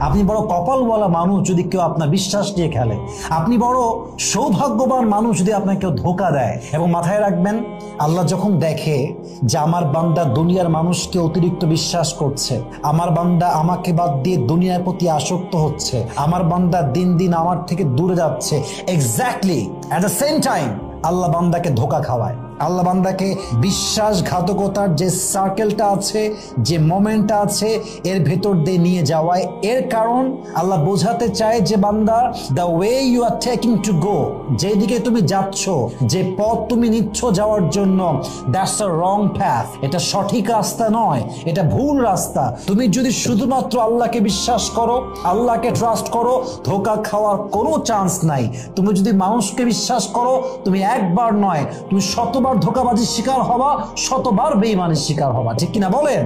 আপনি বড় কপালওয়ালা মানুষ যদি কেউ আপনার বিশ্বাস নিয়ে খেলে। আপনি বড় সৌভাগ্যবান মানুষ যদি আপনাকে কেউ ধোঁকা দেয়। এবং মাথায় রাখবেন, আল্লাহ যখন দেখে যে আমার বান্দা দুনিয়ার মানুষকে অতিরিক্ত বিশ্বাস করছে, আমার বান্দা আমাকে বাদ দিয়ে দুনিয়ার প্রতি আসক্ত হচ্ছে, আমার বান্দা দিন দিন আমার থেকে দূরে যাচ্ছে, exactly at the same time আল্লাহ বান্দাকে ধোঁকা খাওয়ায়। আল্লাহ বান্দাকে বিশ্বাসঘাতকতার যে সার্কেলটা আছে, যে মোমেন্টটা আছে, এর ভেতর দিয়ে নিয়ে যাওয়ায়। এর কারণ আল্লাহ বোঝাতে চায় যে বান্দা, the way you are taking to go, যেদিকে তুমি যাচ্ছ, যে পথ তুমি নিচ্ছ যাওয়ার জন্য, দ্যাটস আ রং প্যাথ। এটা সঠিক রাস্তা নয়, এটা ভুল রাস্তা। তুমি যদি শুধুমাত্র আল্লাহকে বিশ্বাস করো, আল্লাহকে ট্রাস্ট করো, ধোঁকা খাওয়ার কোনো চান্স নাই। তুমি যদি মানুষকে বিশ্বাস করো, তুমি একবার নয়, তুমি শতবার ধোঁকাবাজির শিকার হবা, শতবার বেঈমানের শিকার হবা। ঠিক কিনা বলেন?